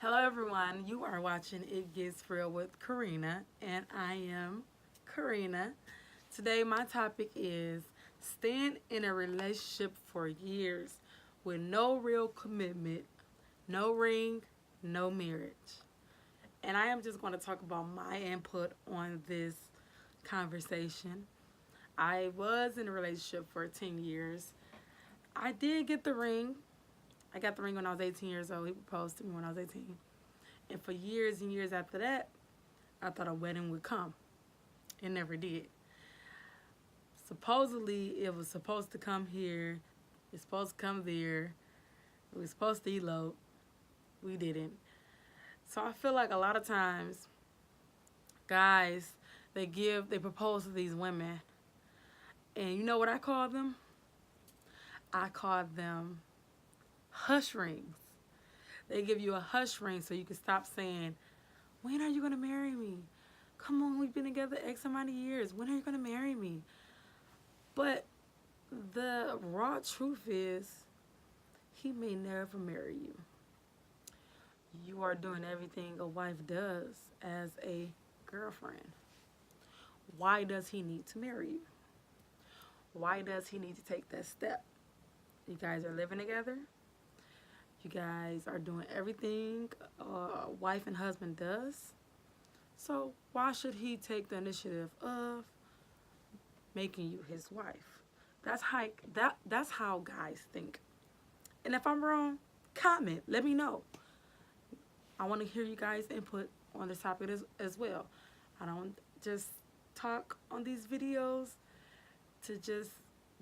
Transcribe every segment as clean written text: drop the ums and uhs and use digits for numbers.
Hello, everyone. You are watching It Gets Real with Karina, and I am Karina. Today, my topic is staying in a relationship for years with no real commitment, no ring, no marriage. And I am just going to talk about my input on this conversation. I was in a relationship for 10 years. I did get the ring. I got the ring when I was 18 years old. He proposed to me when I was 18. And for years and years after that, I thought a wedding would come. It never did. Supposedly, it was supposed to come here. It's supposed to come there. We were supposed to elope. We didn't. So I feel like a lot of times, guys, they propose to these women. And you know what I call them? I call them hush rings. They give you a hush ring so you can stop saying, when are you going to marry me? Come on, we've been together X amount of years. When are you going to marry me? But the raw truth is, he may never marry you. You are doing everything a wife does as a girlfriend. Why does he need to marry you? Why does he need to take that step? You guys are living together. You guys are doing everything a wife and husband does. So why should he take the initiative of making you his wife? That's how guys think. And if I'm wrong, comment. Let me know. I want to hear you guys' input on this topic as well. I don't just talk on these videos to just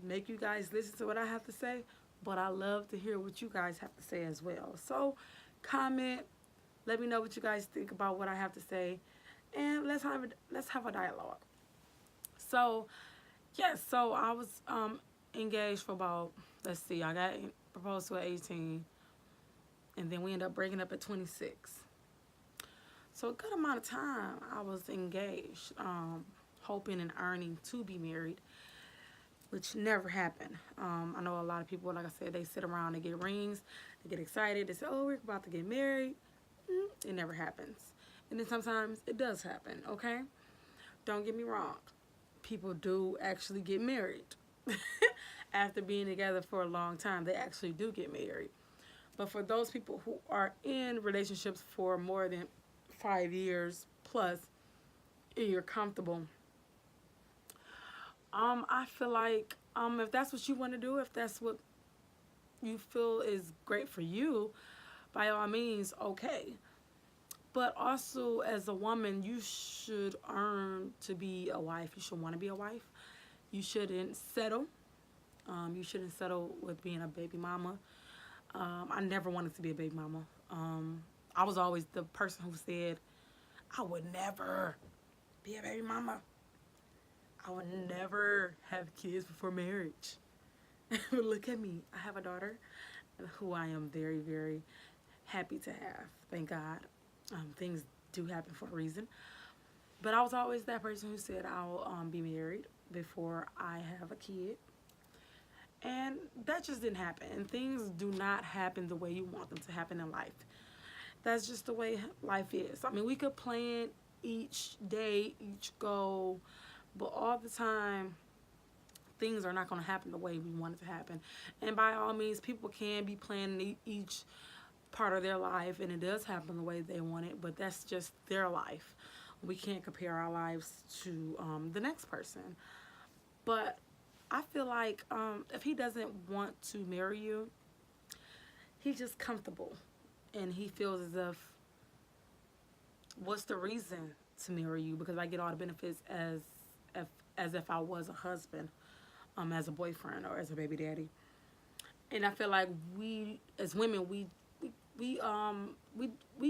make you guys listen to what I have to say, but I love to hear what you guys have to say as well. So comment, let me know what you guys think about what I have to say, and let's have a dialogue. So yes, so I was engaged for about, let's see, I got proposed to at 18, and then we ended up breaking up at 26. So a good amount of time I was engaged, hoping and earning to be married, which never happened. I know a lot of people, like I said, they sit around, they get rings, they get excited, they say, oh, we're about to get married. It never happens. And then sometimes it does happen, okay? Don't get me wrong. People do actually get married. After being together for a long time, they actually do get married. But for those people who are in relationships for more than 5 years plus, and you're comfortable, I feel like if that's what you want to do, if that's what you feel is great for you, by all means, okay. But also, as a woman, you should earn to be a wife. You should want to be a wife. You shouldn't settle. You shouldn't settle with being a baby mama. I never wanted to be a baby mama. I was always the person who said, I would never be a baby mama. I would never have kids before marriage. But look at me. I have a daughter who I am very, very happy to have. Thank God. Things do happen for a reason. But I was always that person who said I'll be married before I have a kid. And that just didn't happen. And things do not happen the way you want them to happen in life. That's just the way life is. I mean, we could plan each day, each goal, but all the time, things are not going to happen the way we want it to happen. And by all means, people can be planning each part of their life, and it does happen the way they want it, but that's just their life. We can't compare our lives to the next person. But I feel like if he doesn't want to marry you, he's just comfortable, and he feels as if, what's the reason to marry you? Because I get all the benefits as if I was a husband, as a boyfriend or as a baby daddy. And I feel like we as women we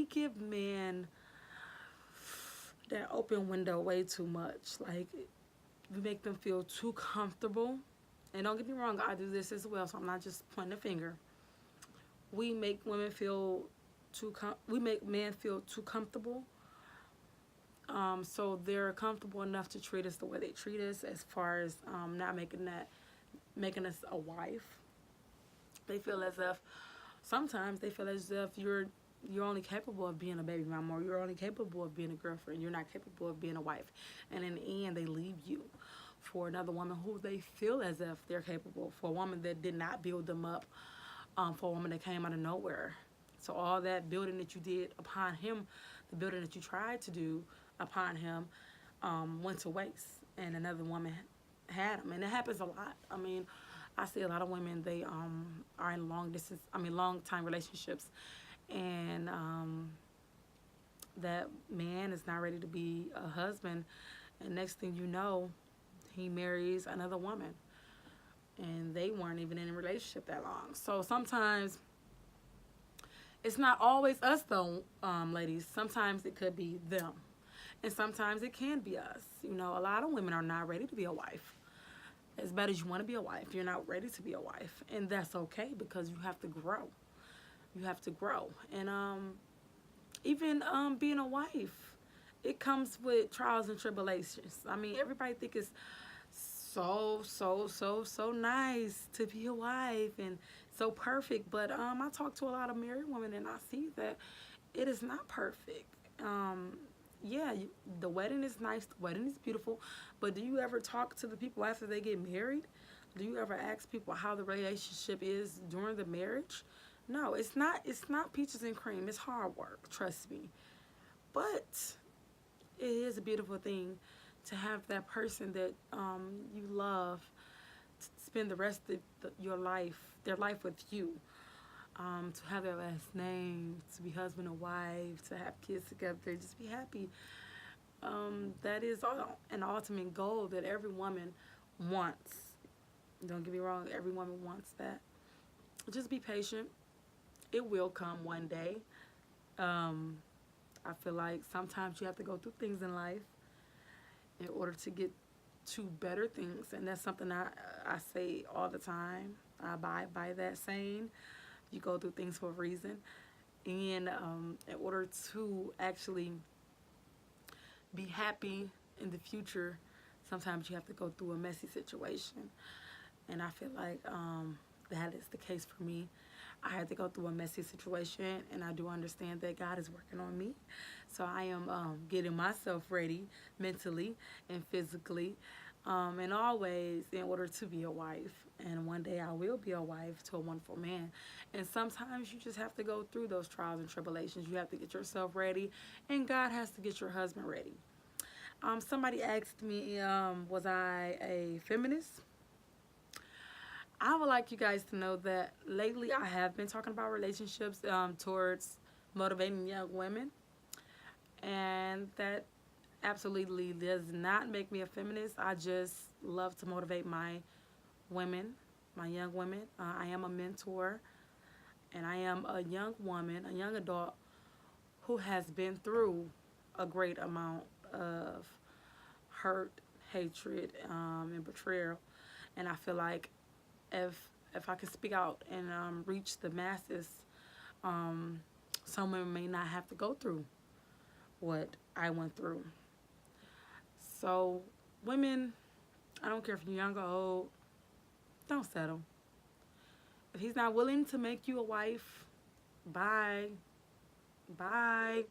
give men that open window way too much. Like, we make them feel too comfortable. And don't get me wrong, I do this as well, so I'm not just pointing a finger. We make women feel we make men feel too comfortable. So they're comfortable enough to treat us the way they treat us, as far as not making us a wife. They feel as if sometimes they feel as if you're you're only capable of being a baby mama, or you're only capable of being a girlfriend. You're not capable of being a wife. And in the end, they leave you for another woman who they feel as if they're capable, for a woman that did not build them up, for a woman that came out of nowhere. So all that building that you did upon him, the building that you tried to do upon him, went to waste, and another woman had him. And it happens a lot. I mean, I see a lot of women, they are in long time relationships, and that man is not ready to be a husband, and next thing you know, he marries another woman, and they weren't even in a relationship that long. So sometimes it's not always us though, ladies. Sometimes it could be them, and sometimes it can be us. You know, a lot of women are not ready to be a wife. As bad as you want to be a wife, you're not ready to be a wife, and that's okay, because you have to grow. You have to grow, and even being a wife, it comes with trials and tribulations. I mean, everybody think it's so nice to be a wife and so perfect, but I talk to a lot of married women, and I see that it is not perfect. Yeah, the wedding is nice, the wedding is beautiful, but do you ever talk to the people after they get married? Do you ever ask people how the relationship is during the marriage? No, it's not. It's not peaches and cream. It's hard work, trust me. But it is a beautiful thing to have that person that you love to spend the rest of your life, their life with you. To have their last name, to be husband and wife, to have kids together, just be happy. That is an ultimate goal that every woman wants. Don't get me wrong, every woman wants that. Just be patient. It will come one day. I feel like sometimes you have to go through things in life in order to get to better things, and that's something I say all the time. I abide by that saying. You go through things for a reason, and in order to actually be happy in the future, sometimes you have to go through a messy situation, and I feel like that is the case for me. I had to go through a messy situation, and I do understand that God is working on me. So I am getting myself ready mentally and physically, and always in order to be a wife. And one day I will be a wife to a wonderful man. And sometimes you just have to go through those trials and tribulations. You have to get yourself ready, and God has to get your husband ready. Somebody asked me, was I a feminist? I would like you guys to know that lately I have been talking about relationships towards motivating young women, and that absolutely does not make me a feminist. I just love to motivate my women, my young women. I am a mentor, and I am a young woman, a young adult who has been through a great amount of hurt, hatred, and betrayal. And I feel like if I can speak out and reach the masses, some women may not have to go through what I went through. So, women, I don't care if you're young or old, don't settle. If he's not willing to make you a wife, bye. Bye.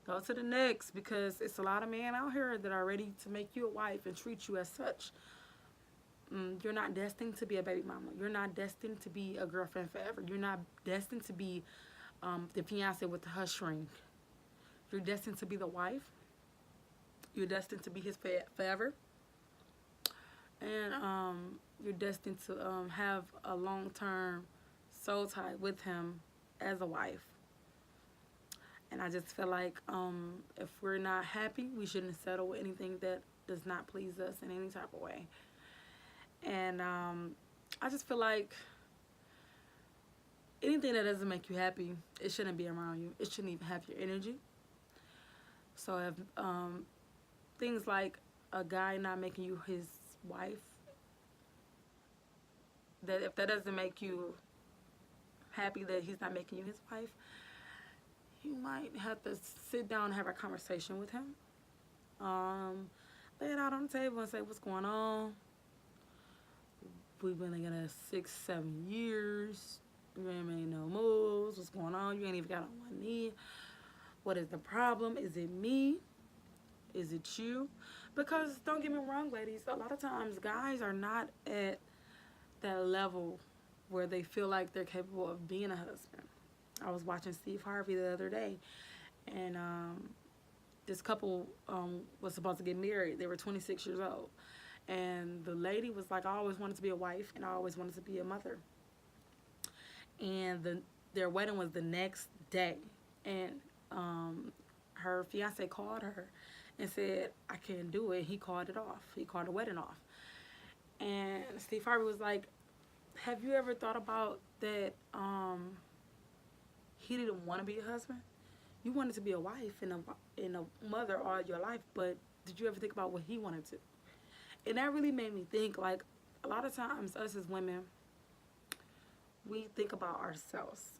Go to the next, because it's a lot of men out here that are ready to make you a wife and treat you as such. You're not destined to be a baby mama. You're not destined to be a girlfriend forever. You're not destined to be the fiance with the hush ring. You're destined to be the wife. You're destined to be his forever. And you're destined to have a long-term soul tie with him as a wife. And I just feel like if we're not happy, we shouldn't settle with anything that does not please us in any type of way. And I just feel like anything that doesn't make you happy, it shouldn't be around you. It shouldn't even have your energy. So if things like a guy not making you his wife, that if that doesn't make you happy that he's not making you his wife, you might have to sit down and have a conversation with him. Lay it out on the table and say, what's going on? We've been together 6, 7 years. You ain't made no moves. What's going on? You ain't even got on one knee. What is the problem? Is it me? Is it you? Because don't get me wrong, ladies, a lot of times guys are not at that level where they feel like they're capable of being a husband. I was watching Steve Harvey the other day, and this couple was supposed to get married. They were 26 years old. And the lady was like, I always wanted to be a wife and I always wanted to be a mother. And their wedding was the next day. And her fiance called her and said, I can't do it. He called it off. He called the wedding off. And Steve Harvey was like, have you ever thought about that he didn't want to be a husband? You wanted to be a wife and a mother all your life, but did you ever think about what he wanted to? And that really made me think, like, a lot of times us as women, we think about ourselves.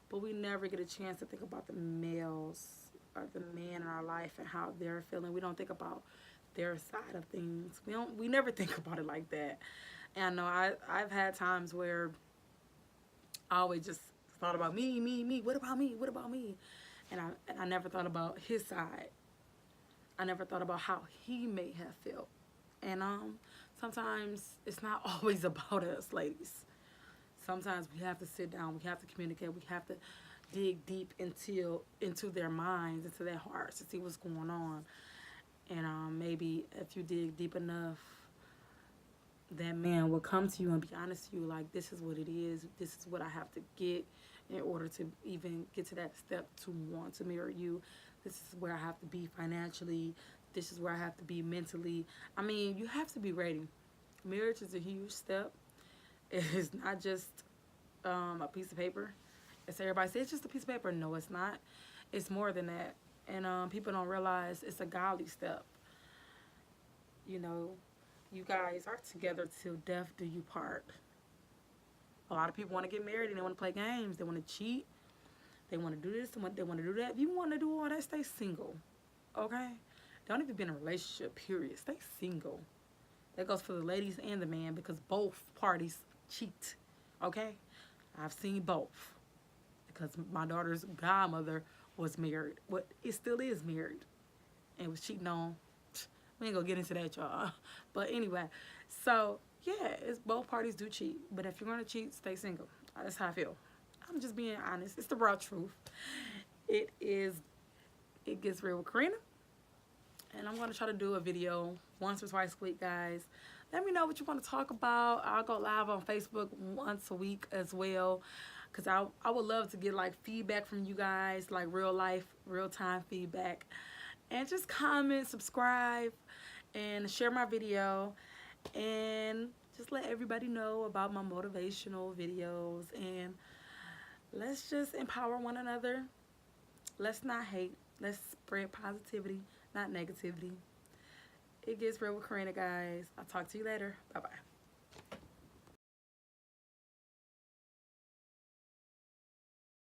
But we never get a chance to think about the males or the man in our life and how they're feeling. We don't think about their side of things. We never think about it like that. And I know I've had times where I always just thought about me. What about me? And I never thought about his side. I never thought about how he may have felt. And sometimes it's not always about us, ladies. Sometimes we have to sit down, we have to communicate, we have to dig deep into their minds, into their hearts to see what's going on. And maybe if you dig deep enough, that man will come to you and be honest to you, like, this is what it is, this is what I have to get in order to even get to that step to want to marry you. This is where I have to be financially. This is where I have to be mentally. I mean, you have to be ready. Marriage is a huge step. It is not just a piece of paper. As everybody says, it's just a piece of paper. No, it's not. It's more than that. And people don't realize it's a godly step. You know, you guys are together till death do you part. A lot of people want to get married and they want to play games. They want to cheat. They want to do this, they want to do that. If you want to do all that, stay single, okay? Don't even be in a relationship, period. Stay single. That goes for the ladies and the man because both parties cheat, okay? I've seen both because my daughter's godmother was married. Well, it still is married and was cheating on. We ain't going to get into that, y'all. But anyway, so, yeah, it's both parties do cheat. But if you're going to cheat, stay single. That's how I feel. I'm just being honest. It's the raw truth. It gets real with Karina. And I'm going to try to do a video once or twice a week, guys. Let me know what you want to talk about. I'll go live on Facebook once a week as well. Because I would love to get, like, feedback from you guys. Like, real life, real time feedback. And just comment, subscribe, and share my video. And just let everybody know about my motivational videos. And let's just empower one another. Let's not hate. Let's spread positivity, not negativity. It gets real with Karina, guys. I'll talk to you later. Bye-bye.